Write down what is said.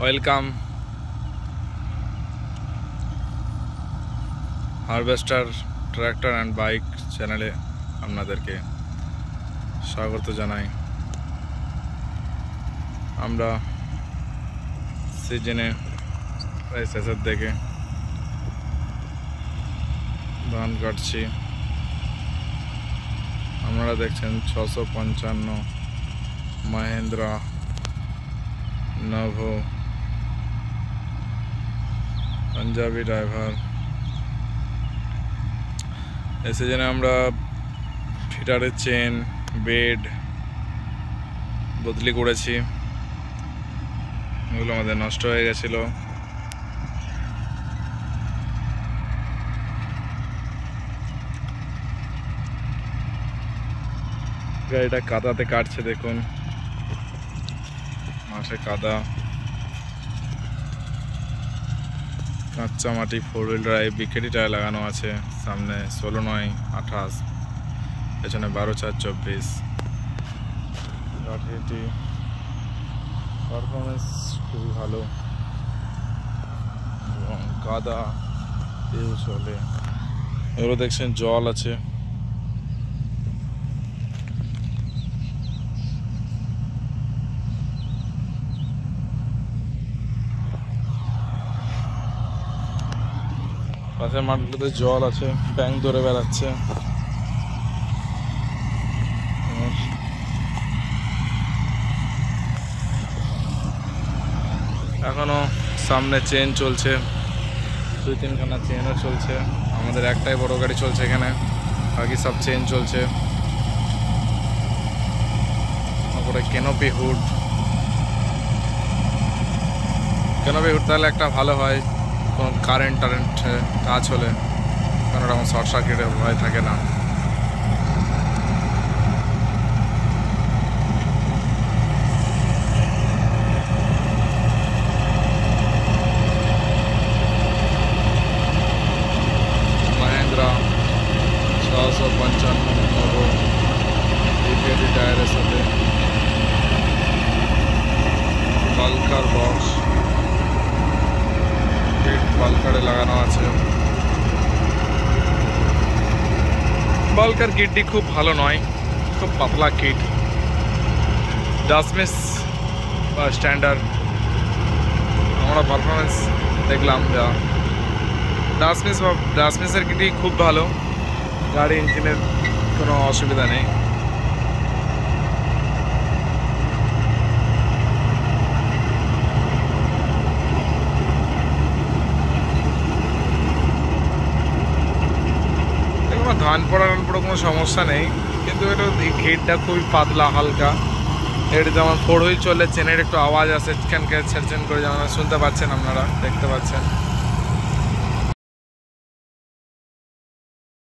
Welcome harvester tractor and bike চ্যানেলে আপনাদেরকে স্বাগত জানাই। আমরা সিজনে প্রায় শেষের দিকে ধান কাটছি। আপনারা দেখছেন 655 মহেন্দ্রা নভো পাঞ্জাবি ড্রাইভার। এই সিজনে আমরা ফিটারের চেন, বেড বদলি করেছি। এগুলো আমাদের নষ্ট হয়ে গেছিল। গাড়িটা কাদাতে কাটছে, দেখুন মাঠে কাদা, কাঁচা মাটি, 4 হুইল ড্রাইভ, বিকেটি টায়ার লাগানো আছে। সামনে 16/9/28, পেছনে 12/4/24। গাড়িটি পারফরমেন্স খুবই ভালো এবং কাদা তেও চলে। এগুলো দেখছেন জল আছে। পাশের মাঠগুলোতে জল আছে, ব্যাঙ ধরে বেড়াচ্ছে। এখনো সামনে চেন চলছে, 2-3খানা চেনও চলছে। আমাদের একটাই বড় গাড়ি চলছে এখানে, বাকি সব চেন চলছে। তারপরে ক্যানোপি হুড তাহলে একটা ভালো হয়, কোনো কারেন্ট কাজ হলে কোনো রকম শর্ট সার্কিটের ভয় থাকে না। মহেন্দ্রা 655 বিকেটি টায়ারের সাথে বাল্কার বক্স, বাল্কারে লাগানো আছে। বাল্কার কিটটি খুব ভালো নয়, খুব পাতলা কিট। ডাসমিস বা স্ট্যান্ডার্ড আমরা পারফরমেন্স দেখলাম, যা ডাসমিসের কিটটি খুব ভালো। গাড়ি ইঞ্জিনের কোনো অসুবিধা নেই। ধান পড়ার কোনো সমস্যা নেই, কিন্তু এটা ঘিটটা খুবই পাতলা, হালকা। এটা যেমন 4 হুইল চললে চেনের একটু আওয়াজ আসে, খ্যানখ্যান ছেনছেন করে, যেমন শুনতে পাচ্ছেন, আপনারা দেখতে পাচ্ছেন।